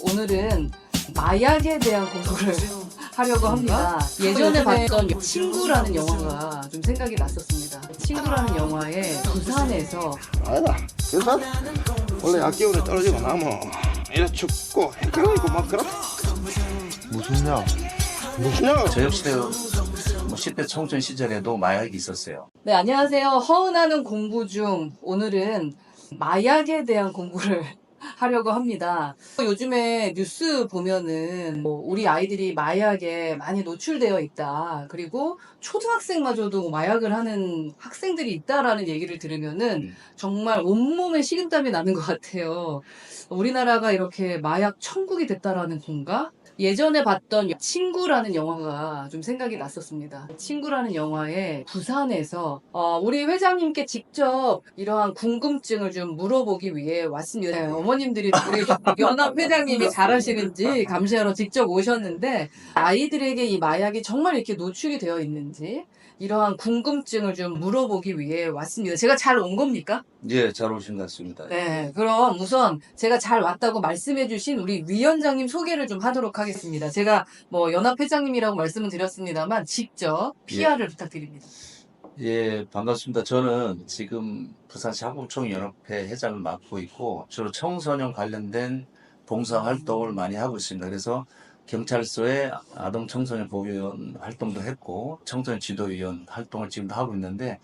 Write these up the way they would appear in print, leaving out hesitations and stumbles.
오늘은 마약에 대한 공부를 하려고 합니다. 예전에 봤던 친구라는 영화가 좀 생각이 났었습니다. 친구라는 영화에 부산에서 아니다 괜찮아. 원래 약기운이 떨어지고 나면 이래 춥고 해경이고 막 그렇다. 무슨 약? 무슨 약? 저 역시 뭐 10대 청춘 시절에도 마약이 있었어요. 네, 안녕하세요. 허은하는 공부 중 오늘은 마약에 대한 공부를 하려고 합니다. 요즘에 뉴스 보면은 우리 아이들이 마약에 많이 노출되어 있다. 그리고 초등학생마저도 마약을 하는 학생들이 있다라는 얘기를 들으면은 정말 온몸에 식은땀이 나는 것 같아요. 우리나라가 이렇게 마약 천국이 됐다라는 건가? 예전에 봤던 친구라는 영화가 좀 생각이 났었습니다. 친구라는 영화에 부산에서 우리 회장님께 직접 이러한 궁금증을 좀 물어보기 위해 왔습니다. 네, 어머님들이 우리 연합 회장님이 잘하시는지 감시하러 직접 오셨는데 아이들에게 이 마약이 정말 이렇게 노출이 되어 있는지 이러한 궁금증을 좀 물어보기 위해 왔습니다. 제가 잘 온 겁니까? 예, 잘 오신 것 같습니다. 네, 그럼 우선 제가 잘 왔다고 말씀해주신 우리 위원장님 소개를 좀 하도록 하겠습니다. 제가 연합회장님이라고 말씀을 드렸습니다만 직접 PR을 부탁드립니다. 예, 반갑습니다. 저는 지금 부산시 한국총연합회 회장을 맡고 있고 주로 청소년 관련된 봉사활동을 많이 하고 있습니다. 그래서 경찰서에 아동 청소년 보호위원 활동도 했고 청소년 지도위원 활동을 지금도 하고 있는데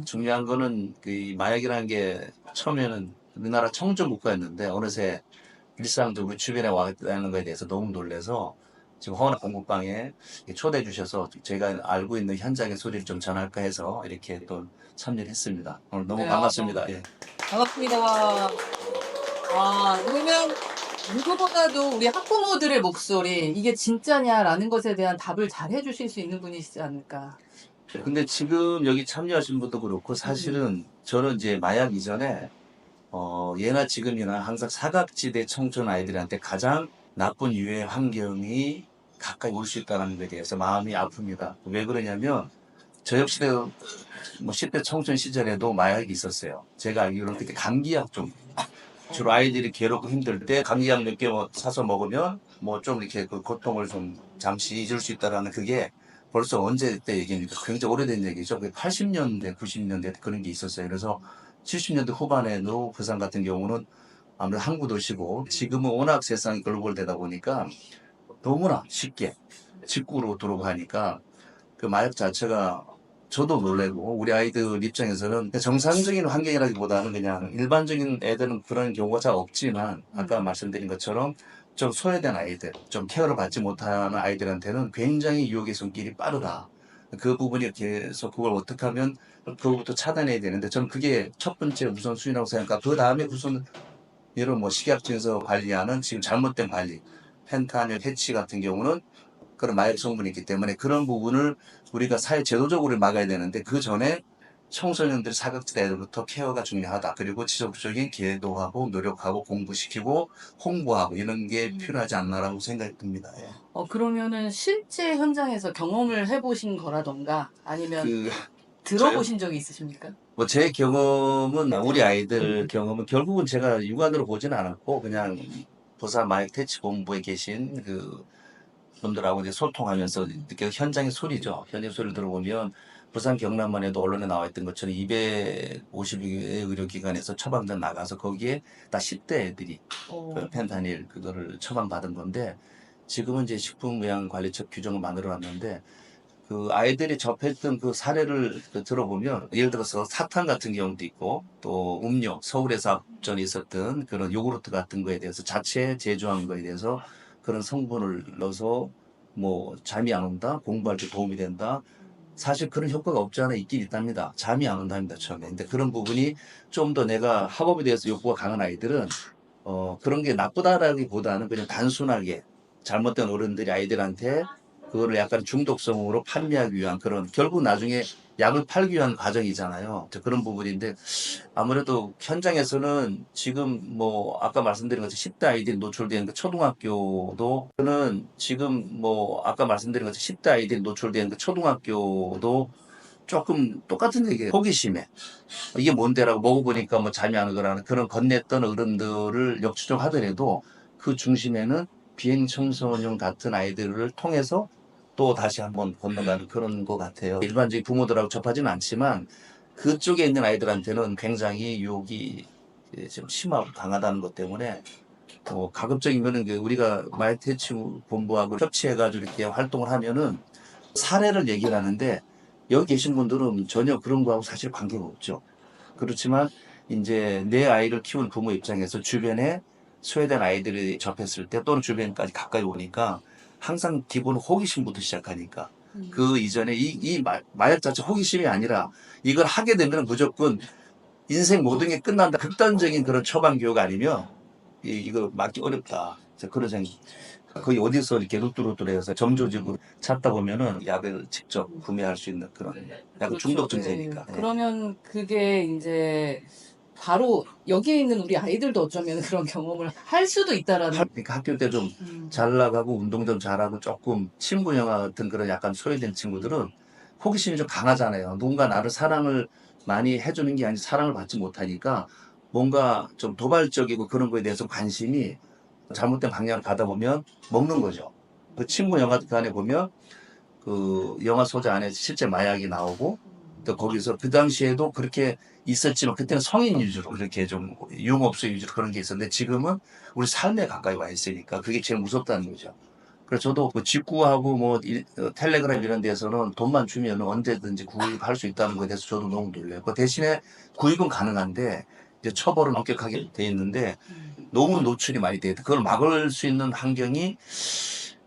중요한 거는 그 마약이라는 게 처음에는 우리나라 청정 국가였는데 어느새 일상적으로 주변에 와 있다는 거에 대해서 너무 놀라서 지금 허은하 공부방에 초대해 주셔서 제가 알고 있는 현장의 소리를 좀 전할까 해서 이렇게 또 참여를 했습니다. 오늘 너무 네, 반갑습니다. 예. 반갑습니다. 그러면 누구보다도 우리 학부모들의 목소리 이게 진짜냐라는 것에 대한 답을 잘 해주실 수 있는 분이시지 않을까. 근데 지금 여기 참여하신 분도 그렇고 사실은 저는 이제 마약 이전에 예나 지금이나 항상 사각지대 청소년 아이들한테 가장 나쁜 유해 환경이 가까이 올 수 있다는 것에 대해서 마음이 아픕니다. 왜 그러냐면 저 역시도 뭐 10대 청소년 시절에도 마약이 있었어요. 제가 알기로는 그때 감기약 좀 주로 아이들이 괴롭고 힘들 때 감기약 몇 개 사서 먹으면 뭐 좀 이렇게 그 고통을 좀 잠시 잊을 수 있다라는 그게 벌써 언제 때 얘기입니까? 굉장히 오래된 얘기죠. 80년대, 90년대 그런 게 있었어요. 그래서 70년대 후반에도 부산 같은 경우는 아무래도 항구 도시고 지금은 워낙 세상이 글로벌되다 보니까 너무나 쉽게 직구로 들어오고 하니까 그 마약 자체가 저도 놀래고 우리 아이들 입장에서는 정상적인 환경이라기보다는 그냥 일반적인 애들은 그런 경우가 잘 없지만 아까 말씀드린 것처럼 좀 소외된 아이들, 좀 케어를 받지 못하는 아이들한테는 굉장히 유혹의 손길이 빠르다. 그 부분이 계속 그걸 어떻게 하면 그거부터 차단해야 되는데 저는 그게 첫 번째 우선순위라고 생각하고 그 다음에 우선 이런 뭐 식약청에서 관리하는 지금 잘못된 관리, 펜타닐, 해치 같은 경우는 그런 마약 성분이 있기 때문에 그런 부분을 우리가 사회 제도적으로 막아야 되는데 그 전에 청소년들 사각지대부터 케어가 중요하다. 그리고 지속적인 계도하고 노력하고 공부시키고 홍보하고 이런 게 필요하지 않나라고 생각이 듭니다. 예. 그러면은 실제 현장에서 경험을 해보신 거라던가 아니면 그 들어보신 적이 있으십니까? 뭐 제 경험은 우리 아이들 경험은 결국은 제가 육안으로 보지는 않았고 그냥 부산 마약 퇴치 본부에 계신 그 분들하고 이제 소통하면서 이렇게 현장의 소리죠. 현장 소리를 들어보면 부산 경남만 해도 언론에 나와 있던 것처럼 250여 의료기관에서 처방전 나가서 거기에 다 10대 애들이 그 펜타닐 그거를 처방받은 건데 지금은 이제 식품의약관리처 규정을 만들어 놨는데 그 아이들이 접했던 그 사례를 들어보면 예를 들어서 사탕 같은 경우도 있고 또 음료 서울에서 전에 있었던 그런 요구르트 같은 거에 대해서 자체 제조한 거에 대해서 그런 성분을 넣어서 뭐 잠이 안 온다 공부할 때 도움이 된다 사실 그런 효과가 없지 않아 있긴 있답니다. 잠이 안 온답니다 처음에. 근데 그런 부분이 좀 더 내가 학업에 대해서 욕구가 강한 아이들은 그런 게 나쁘다라기보다는 그냥 단순하게 잘못된 어른들이 아이들한테 그거를 약간 중독성으로 판매하기 위한 그런 결국 나중에 약을 팔기 위한 과정이잖아요. 그런 부분인데 아무래도 현장에서는 지금 뭐 아까 말씀드린 것처럼 10대 아이들이 노출되는 그 초등학교도 저는 지금 뭐 아까 말씀드린 것처럼 10대 아이들이 노출되는 그 초등학교도 조금 똑같은 얘기예요. 호기심에 이게 뭔데라고 먹어보니까 뭐 잠이 안 오더라는 그런 건넸던 어른들을 역추적하더라도 그 중심에는 비행 청소년 같은 아이들을 통해서 또 다시 한번 건너가는 그런 것 같아요. 일반적인 부모들하고 접하지는 않지만 그쪽에 있는 아이들한테는 굉장히 유혹이 좀 심하고 강하다는 것 때문에 가급적인 거는 우리가 마약 퇴치 본부하고 협치해가지고 이렇게 활동을 하면은 사례를 얘기를 하는데 여기 계신 분들은 전혀 그런 거하고 사실 관계가 없죠. 그렇지만 이제 내 아이를 키운 부모 입장에서 주변에 소외된 아이들이 접했을 때 또는 주변까지 가까이 오니까 항상 기본 호기심부터 시작하니까 그 이전에 이 마약 자체 호기심이 아니라 이걸 하게 되면 무조건 인생 모든 게 끝난다. 극단적인 그런 처방 교육 아니면 이거 막기 어렵다. 그런 생각. 거의 어디서 이렇게 루뚜루뚜해서 점조직으로 찾다 보면은 약을 직접 구매할 수 있는 그런 약은 그렇죠. 중독 증세니까. 네. 그러면 그게 이제 바로 여기에 있는 우리 아이들도 어쩌면 그런 경험을 할 수도 있다라는. 그러니까 학교 때 좀 잘 나가고 운동 좀 잘하고 조금 친구 영화 같은 그런 약간 소외된 친구들은 호기심이 좀 강하잖아요. 누군가 나를 사랑을 많이 해주는 게 아니라 사랑을 받지 못하니까 뭔가 좀 도발적이고 그런 거에 대해서 관심이 잘못된 방향을 가다 보면 먹는 거죠. 그 친구 영화 그 안에 보면 그 영화 소재 안에 실제 마약이 나오고 또 거기서 그 당시에도 그렇게 있었지만 그때는 성인 위주로 그렇게 좀 유흥업소 위주로 그런 게 있었는데 지금은 우리 삶에 가까이 와 있으니까 그게 제일 무섭다는 거죠. 그래서 저도 뭐 직구하고 뭐 텔레그램 이런 데서는 돈만 주면 언제든지 구입할 수 있다는 거에 대해서 저도 너무 놀래요. 그 대신에 구입은 가능한데 이제 처벌은 엄격하게 돼 있는데 너무 노출이 많이 돼 있다. 그걸 막을 수 있는 환경이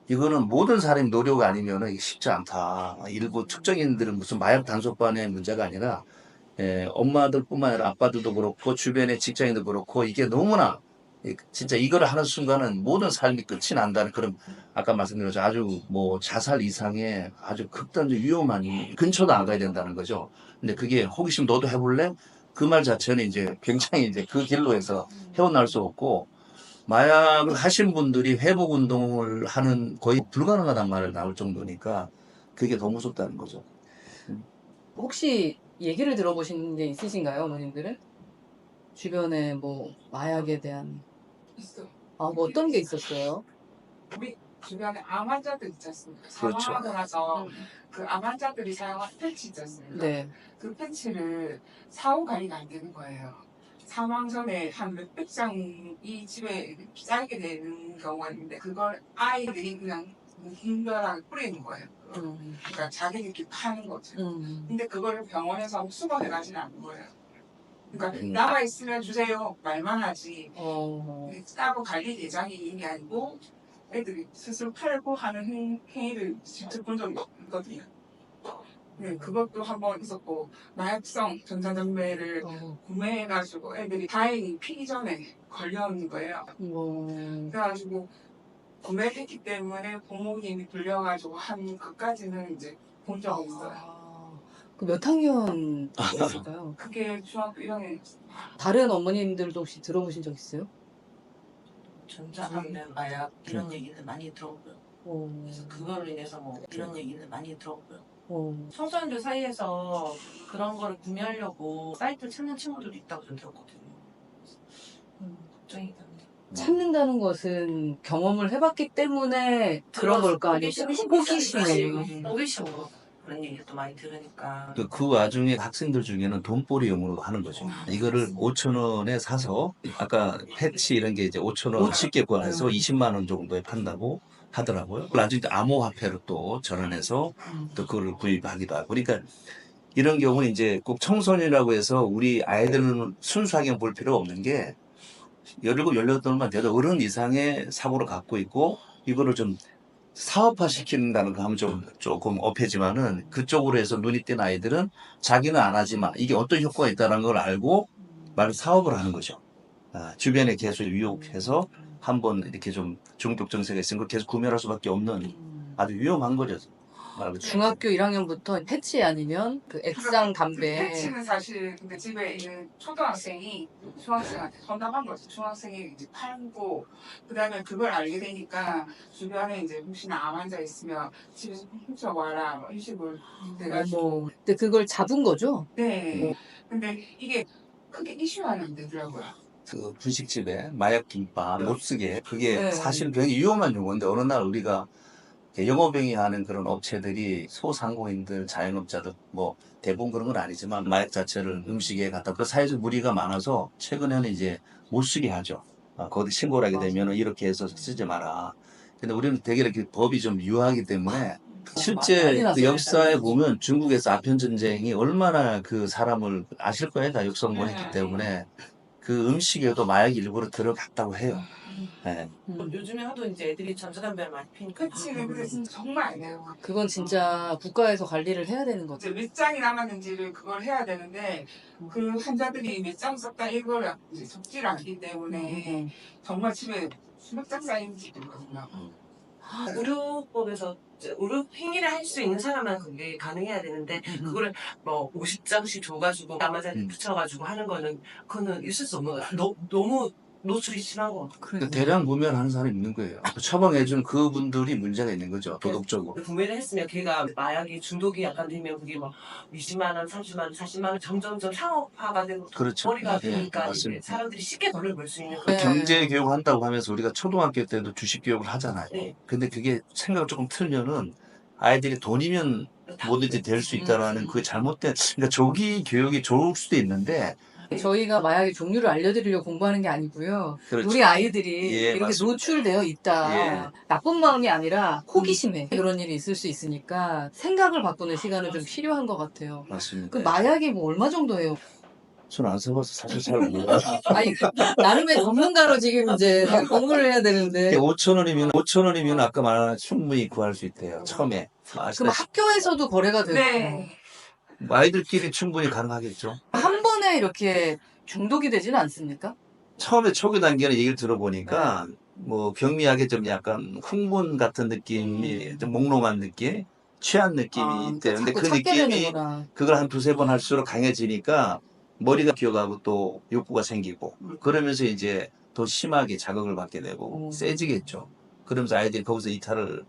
이거는 모든 사람이 노력 아니면 이게 쉽지 않다. 일부 특정인들은 무슨 마약 단속반의 문제가 아니라 엄마들뿐만 아니라 아빠들도 그렇고 주변의 직장인도 그렇고 이게 너무나 진짜 이거를 하는 순간은 모든 삶이 끝이 난다는 그런 아까 말씀드린 것처럼 아주 뭐 자살 이상의 아주 극단적 위험한 근처도 안 가야 된다는 거죠. 근데 그게 호기심 너도 해볼래? 그 말 자체는 이제 굉장히 이제 그 길로 해서 헤어날 수 없고 마약을 하신 분들이 회복 운동을 하는 거의 불가능하다는 말을 나올 정도니까 그게 더 무섭다는 거죠. 혹시 얘기를 들어보신 게 있으신가요, 어머님들은? 주변에 뭐 마약에 대한. 있어. 뭐 어떤 게 있었어요? 우리 주변에 암 환자들 있지 않습니까? 그렇죠. 사망하고 나서 그 암 환자들이 사용한 패치 있지 않습니까? 네. 그 패치를 사후 관리가 안 되는 거예요. 사망 전에 한 몇백 장이 집에 쌓이게 되는 경우가 있는데 그걸 아이들이 그냥 무분별하게 뿌리는 거예요. 그러니까 자기들끼리 파는 거죠. 근데 그거를 병원에서 수거해가지는 않는 거예요. 그러니까 남아있으면 주세요 말만 하지 따로 관리 대상이 있는 게 아니고 애들이 스스로 팔고 하는 행위를 직접 본 적이 없거든요. 네, 그것도 한번 있었고 마약성 전자담배를 구매해가지고 애들이 다행히 피기 전에 걸려온 거예요. 그래가지고 구매했기 때문에 부모님이 불려가지고 한 것까지는 이제 본 적 없어요. 그 몇 학년이었을까요? 그게 중학교 1학년. 다른 어머님들도 혹시 들어보신 적 있어요? 전자담배, 마약 이런 얘기는 많이 들었고요. 그래서 그걸로 인해서 뭐 이런 얘기는 많이 들었고요. 청소년들 사이에서 그런 거를 구매하려고 사이트를 찾는 친구들도 있다고 좀 들었거든요. 걱정이 됩니다. 찾는다는 것은 경험을 해봤기 때문에 그런 걸까? 아니면 호기심에? 호기심으로 그런 얘기도 많이 들으니까. 그 와중에 학생들 중에는 돈벌이용으로 하는 거죠. 이거를 5,000원에 사서 아까 패치 이런 게 이제 5,000원 쉽게 구해서 20만 원 정도에 판다고 하더라고요. 나중에 암호화폐로 또 전환해서 또 그걸 구입하기도 하고. 그러니까 이런 경우는 이제 꼭 청소년이라고 해서 우리 아이들은 순수하게 볼 필요가 없는 게 17, 18만 돼도 어른 이상의 사고를 갖고 있고 이거를 좀 사업화 시킨다는 거 하면 좀 조금 업해지만은 그쪽으로 해서 눈이 띈 아이들은 자기는 안 하지만 이게 어떤 효과가 있다는 걸 알고 말 사업을 하는 거죠. 주변에 계속 유혹해서 한번 이렇게 좀 중독 증세가 있으면 그걸 계속 구매할 수밖에 없는 아주 위험한 거죠. 중학교 1학년부터 패치 아니면 그 액상 담배. 패치는 사실 근데 집에 있는 초등학생이 중학생한테 전담한 거지. 중학생이 이제 팔고 그다음에 그걸 알게 되니까 주변에 이제 혹시나 암 환자 있으면 집에서 훔쳐와라 뭐 이식을 돼가지고. 근데 그걸 잡은 거죠? 네. 근데 이게 크게 이슈화는 안 되더라고요. 그 분식집에 마약 김밥 못 쓰게 그게 네. 사실 굉장히 위험한 용어인데 어느 날 우리가 영업행위하는 그런 업체들이 소상공인들, 자영업자들 뭐 대부분 그런 건 아니지만 마약 자체를 음식에 갖다 그 사회적 무리가 많아서 최근에는 이제 못 쓰게 하죠. 거기 신고를 하게 되면 이렇게 해서 쓰지 마라. 근데 우리는 되게 이렇게 법이 좀 유하기 때문에 실제 많이 그 났어요, 역사에 일단. 보면 중국에서 아편 전쟁이 얼마나 그 사람을 아실 거예요. 다 육성공했기 네. 때문에 그 음식에도 마약이 일부러 들어갔다고 해요. 네. 요즘에 하도 이제 애들이 전자담배를 많이 피니까. 그치, 근데 진짜 정말 안 돼요. 그건 진짜 국가에서 관리를 해야 되는 거죠. 이제 몇 장이 남았는지를 그걸 해야 되는데 그 환자들이 몇 장 썼다 이걸 이제 적지를 않기 때문에 정말 집에 수백 장 쌓인 집도 있거든요. 의료법에서 의료 행위를 할 수 있는 사람만 그게 가능해야 되는데 그거를 뭐 50장씩 줘가지고 나마다 붙여가지고 하는 거는 그거는 있을 수 없는 거야. 너무 노출이 심한 거. 그러니까 대량 구매하는 사람이 있는 거예요. 처방해준 그분들이 문제가 있는 거죠. 도덕적으로. 구매를 했으면 걔가 마약이 중독이 약간 되면 그게 막 20만 원, 30만 원, 40만 원 점점점 상업화가 되고 그렇죠. 머리가 예, 되니까 이제 맞습니다. 사람들이 쉽게 돈을 벌 수 있는 네. 경제 교육 한다고 하면서 우리가 초등학교 때도 주식 교육을 하잖아요. 네. 근데 그게 생각을 조금 틀면은 아이들이 돈이면 뭐든지 될 수 있다라는 그 잘못된, 그러니까 조기 교육이 좋을 수도 있는데, 저희가 마약의 종류를 알려드리려고 공부하는 게 아니고요. 그렇죠. 우리 아이들이 예, 이렇게 맞습니다. 노출되어 있다. 예. 나쁜 마음이 아니라 호기심에 그런 일이 있을 수 있으니까 생각을 바꾸는 시간은 좀 필요한 것 같아요. 맞습니다. 그 마약이 뭐 얼마 정도예요? 전안 써봐서 사실 잘 몰라요. 아니 나름의 전문가로 지금 이제 다 공부를 해야 되는데 5,000원이면 아까 말한 충분히 구할 수 있대요. 처음에. 그럼 아시다시피 학교에서도 거래가 되고 네. 아이들끼리 충분히 가능하겠죠. 한 번에 이렇게 중독이 되지는 않습니까? 처음에 초기 단계는 얘기를 들어보니까 뭐 경미하게 좀 약간 흥분 같은 느낌이 좀 몽롱한 느낌, 취한 느낌이 있대요. 근데 자꾸 그 찾게 느낌이 되는구나. 그걸 한 두세 번 할수록 강해지니까 머리가 기억하고 또 욕구가 생기고 그러면서 이제 더 심하게 자극을 받게 되고 세지겠죠. 그러면서 아이들이 거기서 이탈을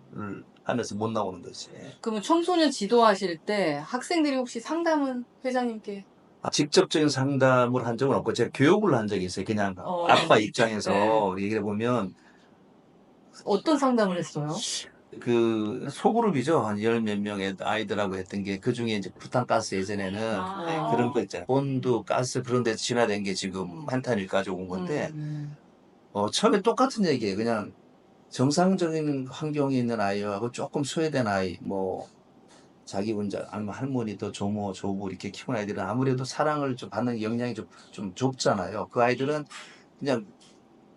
하면서 못 나오는 거지. 그러면 청소년 지도하실 때 학생들이 혹시 상담은 회장님께 직접적인 상담을 한 적은 없고 제가 교육을 한 적이 있어요. 그냥 아빠 입장에서 얘기해 보면 어떤 상담을 했어요? 그 소그룹이죠. 한 열 몇 명의 아이들하고 했던 게 그 중에 이제 부탄가스 예전에는 그런 거 있잖아요. 본드, 가스 그런 데서 진화된 게 지금 한탄일까지 온 건데 처음에 똑같은 얘기예요. 그냥 정상적인 환경에 있는 아이하고 조금 소외된 아이, 뭐 자기 혼자 아니면 할머니도 조모, 조부 이렇게 키우는 아이들은 아무래도 사랑을 좀 받는 역량이 좀 좁잖아요. 그 아이들은 그냥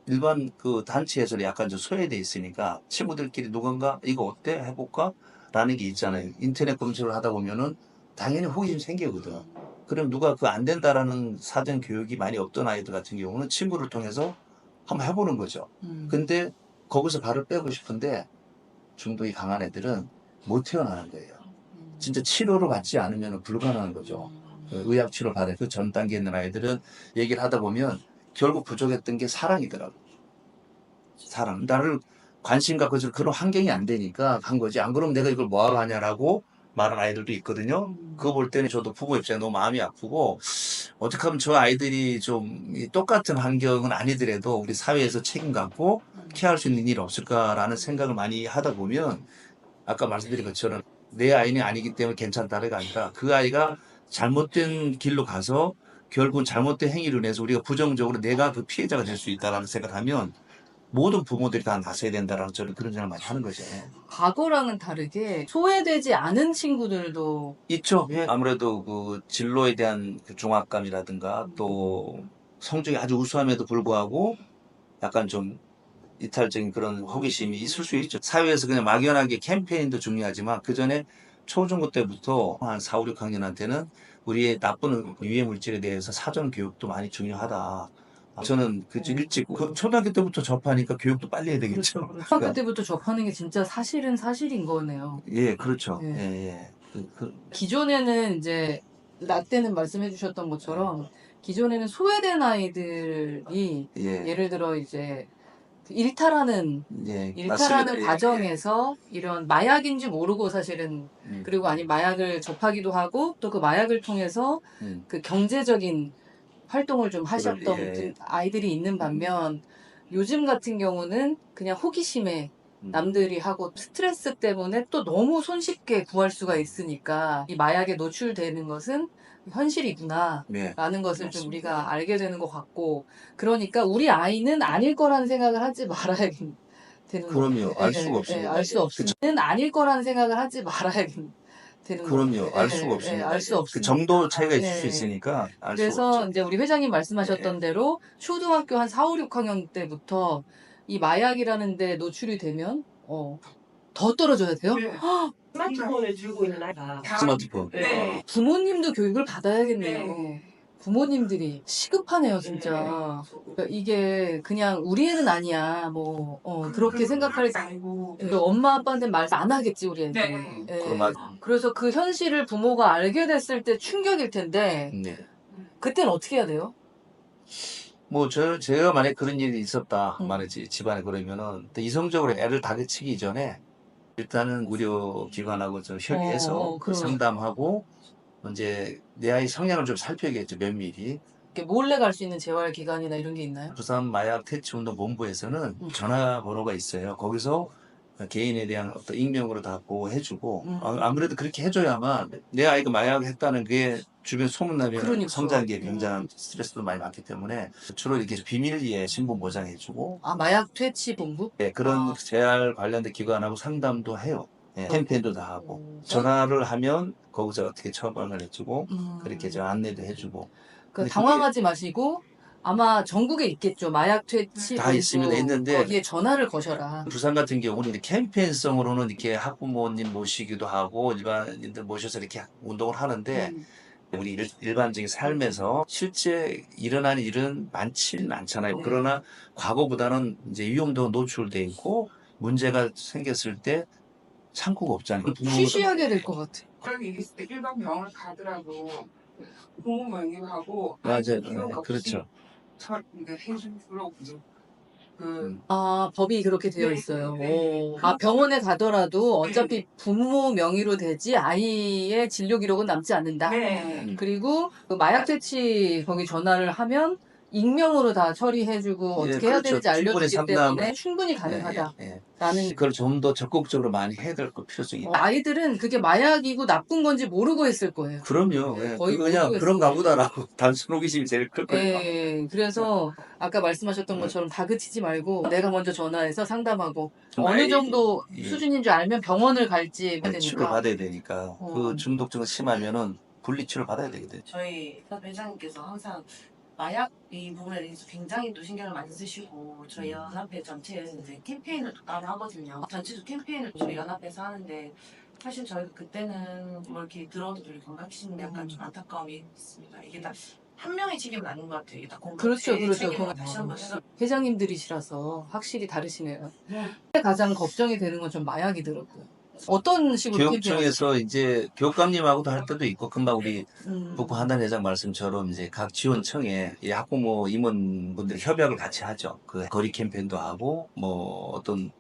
일반 그 단체에서 약간 좀 소외돼 있으니까 친구들끼리 누군가 이거 어때 해볼까 라는 게 있잖아요. 인터넷 검색을 하다 보면은 당연히 호기심 생기거든. 그럼 누가 그 안 된다라는 사전 교육이 많이 없던 아이들 같은 경우는 친구를 통해서 한번 해보는 거죠. 근데 거기서 발을 빼고 싶은데 중독이 강한 애들은 못 태어나는 거예요. 진짜 치료를 받지 않으면 불가능한 거죠. 의학 치료 받을 그 전 단계에 있는 아이들은 얘기를 하다 보면 결국 부족했던 게 사랑이더라고. 사랑. 나를 관심 갖고 줄 그런 환경이 안 되니까 한 거지. 안 그러면 내가 이걸 뭐하러 하냐라고 말하는 아이들도 있거든요. 그거 볼 때는 저도 부모 입장에 너무 마음이 아프고 어떻게 하면 저 아이들이 좀 똑같은 환경은 아니더라도 우리 사회에서 책임 갖고 케어할 수 있는 일이 없을까라는 생각을 많이 하다 보면 아까 말씀드린 것처럼 내 아이는 아니기 때문에 괜찮다가 아니라 그 아이가 잘못된 길로 가서 결국은 잘못된 행위로 인해서 우리가 부정적으로 내가 그 피해자가 될 수 있다라는 생각을 하면 모든 부모들이 다 나서야 된다라는 저는 그런 생각을 많이 하는 거죠. 과거랑은 다르게 소외되지 않은 친구들도 있죠. 예. 아무래도 그 진로에 대한 그 중압감이라든가 또 성적이 아주 우수함에도 불구하고 약간 좀 이탈적인 그런 호기심이 있을 수 있죠. 사회에서 그냥 막연하게 캠페인도 중요하지만 그 전에 초중고 때부터 한 4, 5, 6학년한테는 우리의 나쁜 유해 물질에 대해서 사전 교육도 많이 중요하다. 저는 그 일찍 초등학교 때부터 접하니까 교육도 빨리 해야 되겠죠. 중학교 때부터 접하는 게 진짜 사실은 사실인 거네요. 예, 그렇죠. 예. 예, 예. 기존에는 이제 나 때는 말씀해 주셨던 것처럼 기존에는 소외된 아이들이 예. 예를 들어 이제 일탈하는 예, 일탈하는 맞습니다. 과정에서 이런 마약인지 모르고 사실은 그리고 아니 마약을 접하기도 하고 또 그 마약을 통해서 그 경제적인 활동을 좀 하셨던 예. 아이들이 있는 반면 요즘 같은 경우는 그냥 호기심에 남들이 하고 스트레스 때문에 또 너무 손쉽게 구할 수가 있으니까 이 마약에 노출되는 것은 현실이구나 네. 라는 것을 좀 맞습니다. 우리가 알게 되는 것 같고 그러니까 우리 아이는 아닐 거라는 생각을 하지 말아야 되는 그럼요. 알 수가 없습니다. 알 수 없습니다. 아닐 거라는 생각을 하지 말아야 되는 그럼요. 알 수가 없습니다. 알 수 그 없습니다. 정도 차이가 있을 수 예. 있으니까 알 수가 그래서 없죠. 이제 우리 회장님 말씀하셨던 대로 초등학교 한 4, 5, 6학년 때부터 이 마약이라는 데 노출이 되면 더 떨어져야 돼요? 네. 스마트폰을 들고 있는 아이가 스마트폰. 네. 부모님도 교육을 받아야겠네요. 네. 부모님들이 시급하네요, 진짜. 그러니까 이게 그냥 우리 애는 아니야, 그렇게 생각할 아니고. 엄마 아빠한테 말 안 하겠지, 우리 애들. 네. 그래서 그 현실을 부모가 알게 됐을 때 충격일 텐데, 네. 그때는 어떻게 해야 돼요? 뭐 제가 만약 그런 일이 있었다 음. 말이지 집안에 그러면은 또 이성적으로 애를 다그치기 전에 일단은 의료기관하고 좀 협의해서 그럼. 상담하고 이제 내 아이 성향을 좀 살펴야겠죠 면밀히. 이렇게 몰래 갈 수 있는 재활 기관이나 이런 게 있나요? 부산 마약 퇴치운동 본부에서는 전화번호가 있어요. 거기서 개인에 대한 어떤 익명으로 다 보호해주고 아무래도 그렇게 해줘야만 내 아이가 마약 했다는 게 주변 소문나면 그러니까. 성장기에 굉장한 스트레스도 많이 받기 때문에 주로 이렇게 비밀리에 신분 보장해주고 마약 퇴치 본부? 그런 재활 관련된 기관하고 상담도 해요. 캠페인도 다 하고 전화를 하면 거기서 어떻게 처방을 해주고 그렇게 저 안내도 해주고 근데 당황하지 마시고 아마 전국에 있겠죠. 마약 퇴치 다 본부. 있습니다. 있는데 거기에 전화를 거셔라. 부산 같은 경우는 캠페인성으로는 이렇게 학부모님 모시기도 하고 일반인들 모셔서 이렇게 운동을 하는데 우리 일반적인 삶에서 실제 일어나는 일은 많지는 않잖아요. 그러나 과거보다는 이제 위험도가 노출돼 있고 문제가 생겼을 때 창구가 없잖아요. 쉬쉬하게 될 것 같아. 그런 일이 있을 때 일반 병원을 가더라도 부모 명의하고 맞아요. 필요가 없이 그렇죠. 해주도록 법이 그렇게 되어 네. 있어요. 네. 병원에 가더라도 어차피 부모 명의로 되지 아이의 진료 기록은 남지 않는다. 네. 그리고 그 마약 퇴치 거기 전화를 하면 익명으로 다 처리해주고 어떻게 해야 그렇죠. 되는지 알려주기 충분히 때문에 충분히 가능하다. 라는 그걸 좀 더 적극적으로 많이 해야 될 필요성이 있다. 아이들은 그게 마약이고 나쁜 건지 모르고 했을 거예요. 그럼요. 거의 그냥 모르겠어요. 그런가 보다라고 단순 호기심이 제일 클 거예요. 그래서 아까 말씀하셨던 것처럼 다그치지 말고 내가 먼저 전화해서 상담하고 좀 어느 아이- 정도 예. 수준인 줄 알면 병원을 갈지 해야 치료를 되니까. 받아야 되니까 그 중독증이 심하면은 분리치료를 받아야 되거든요. 저희 회장님께서 항상 마약 이 부분에 대해서 굉장히 또 신경을 많이 쓰시고 저희 연합회 전체에서 이제 캠페인을 또 따로 하거든요. 전체적 캠페인을 저희 연합회에서 하는데 사실 저희가 그때는 뭐 이렇게 들어도 별 경각심 약간 좀 안타까움이 있습니다. 이게 다 한 명의 책임은 아닌 것 같아요. 이게 다 그렇죠, 공동체의 그렇죠. 책임을 다시 한번 해서 회장님들이시라서 확실히 다르시네요. 가장 걱정이 되는 건 좀 마약이더라고요. 어떤 식으로 교육청에서 이제 교육감님하고도 할 때도 있고 금방 우리 캠페인 북부 한단회장 말씀처럼 이제 각 지원청에 이 학부모 임원분들 협약을 같이 하죠. 그 거리 캠페인도 하고 뭐 어떤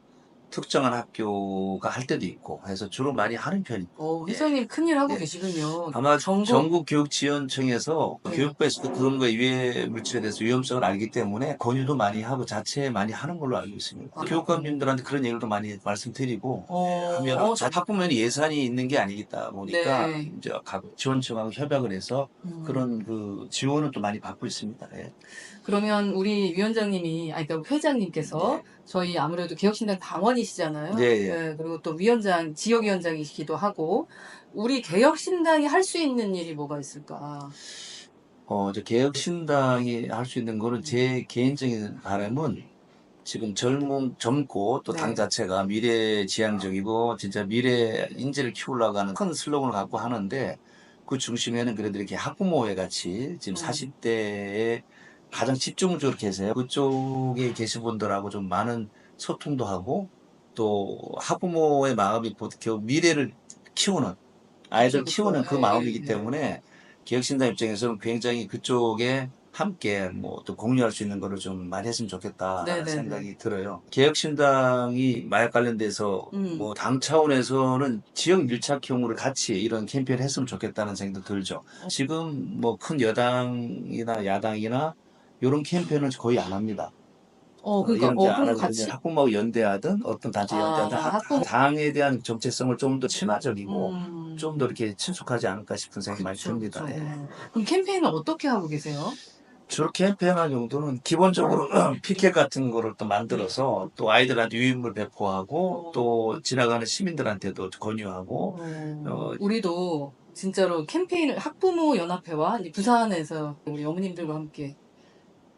특정한 학교가 할 때도 있고 해서 주로 많이 하는 편이에요. 회장님 큰일 하고 예. 계시군요. 아마 전국- 전국교육지원청에서 교육부에서도 그런 거에 유해 물질에 대해서 위험성을 알기 때문에 권유도 많이 하고 자체 많이 하는 걸로 알고 있습니다. 교육감님들한테 그런 얘기도 많이 말씀드리고 하면 학부모는 예산이 있는 게 아니겠다 보니까 네. 이제 각 지원청하고 협약을 해서 그런 그 지원을 또 많이 받고 있습니다. 그러면 우리 위원장님이, 그러니까 회장님께서 저희 아무래도 개혁신당 당원이시잖아요. 네. 그리고 또 위원장, 지역위원장이시기도 하고, 우리 개혁신당이 할 수 있는 일이 뭐가 있을까? 저 개혁신당이 할 수 있는 거는 제 개인적인 바람은 지금 젊고 또 당 네. 자체가 미래지향적이고 진짜 미래 인재를 키우려고 하는 큰 슬로건을 갖고 하는데 그 중심에는 그래도 이렇게 학부모회 같이 지금 40대에 가장 집중적으로 계세요. 그쪽에 계신 분들하고 좀 많은 소통도 하고 또 학부모의 마음이 겨우 미래를 키우는 아이들 그렇죠. 키우는 그 네. 마음이기 때문에 개혁신당 입장에서는 굉장히 그쪽에 함께 뭐 또 공유할 수 있는 거를 좀 많이 했으면 좋겠다 네네네. 생각이 들어요. 개혁신당이 마약 관련돼서 뭐 당 차원에서는 지역 밀착형으로 같이 이런 캠페인을 했으면 좋겠다는 생각도 들죠. 지금 뭐 큰 여당이나 야당이나 이런 캠페인을 거의 안 합니다. 그러니까, 이런 데안 그럼 하고 같이. 그냥 학부모하고 연대하든 어떤 단체 연대하든 학부모. 당에 대한 정체성을 좀 더 친화적이고 음. 좀 더 이렇게 친숙하지 않을까 싶은 생각이 많이 그쵸, 듭니다. 그쵸. 예. 그럼 캠페인을 어떻게 하고 계세요? 주로 캠페인할 용도는 기본적으로 피켓 같은 거를 또 만들어서 또 아이들한테 유인물 배포하고 또 지나가는 시민들한테도 권유하고 우리도 진짜로 캠페인을 학부모 연합회와 이제 부산에서 우리 어머님들과 함께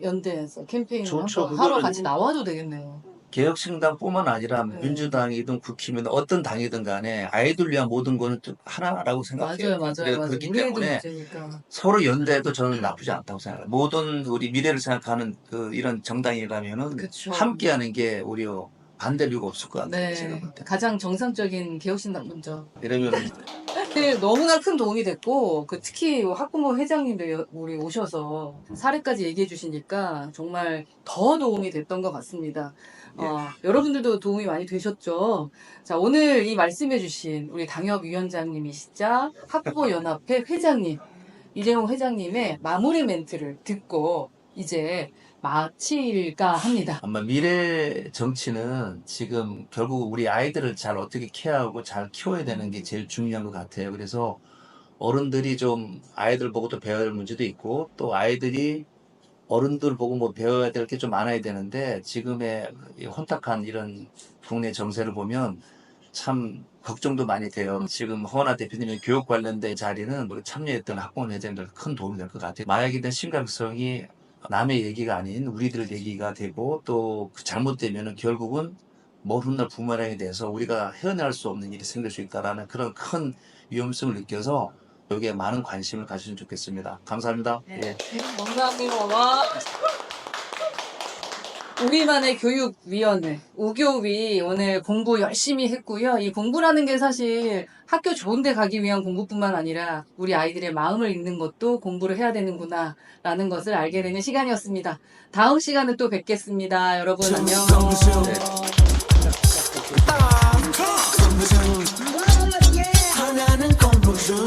연대해서 캠페인을 좋죠. 한번 하러 그거는- 같이 나와도 되겠네요. 개혁신당뿐만 아니라 네. 민주당이든 국힘이든 어떤 당이든 간에 아이들 위한 모든 거는 좀 하나라고 생각해요. 맞아요. 그렇기 우리 애들 때문에 문제니까. 서로 연대해도 저는 나쁘지 않다고 생각해요. 모든 우리 미래를 생각하는 이런 정당이라면은 그쵸. 함께하는 게 오히려 반대 이유가 없을 것 같아요. 제가 네. 볼 때. 가장 정상적인 개혁신당 먼저. 이러면은 네, 너무나 큰 도움이 됐고, 특히 학부모 회장님도 우리 오셔서 사례까지 얘기해 주시니까 정말 더 도움이 됐던 것 같습니다. 여러분들도 도움이 많이 되셨죠? 자, 오늘 이 말씀해 주신 우리 당협위원장님이시자 학부모연합회 회장님, 이재용 회장님의 마무리 멘트를 듣고 이제 마칠까 합니다. 아마 미래 정치는 지금 결국 우리 아이들을 잘 어떻게 케어하고 잘 키워야 되는 게 제일 중요한 것 같아요. 그래서 어른들이 좀 아이들 보고 또 배워야 할 문제도 있고 또 아이들이 어른들 보고 뭐 배워야 될 게 좀 많아야 되는데 지금의 이 혼탁한 이런 국내 정세를 보면 참 걱정도 많이 돼요. 지금 허은하 대표님의 교육 관련된 자리는 우리 참여했던 학부모 회장들 큰 도움이 될 것 같아요. 마약에 대한 심각성이 남의 얘기가 아닌 우리들 얘기가 되고 또 잘못되면은 결국은 먼 훗날 부메랑에 대해서 우리가 헤어날 수 없는 일이 생길 수 있다라는 그런 큰 위험성을 느껴서 여기에 많은 관심을 가지시면 좋겠습니다. 감사합니다. 네. 예. 감사합니다. 와. 우리만의 교육위원회, 우교위 오늘 공부 열심히 했고요. 이 공부라는 게 사실 학교 좋은 데 가기 위한 공부뿐만 아니라 우리 아이들의 마음을 읽는 것도 공부를 해야 되는구나 라는 것을 알게 되는 시간이었습니다. 다음 시간에 또 뵙겠습니다. 여러분 안녕. 하나는 공부 중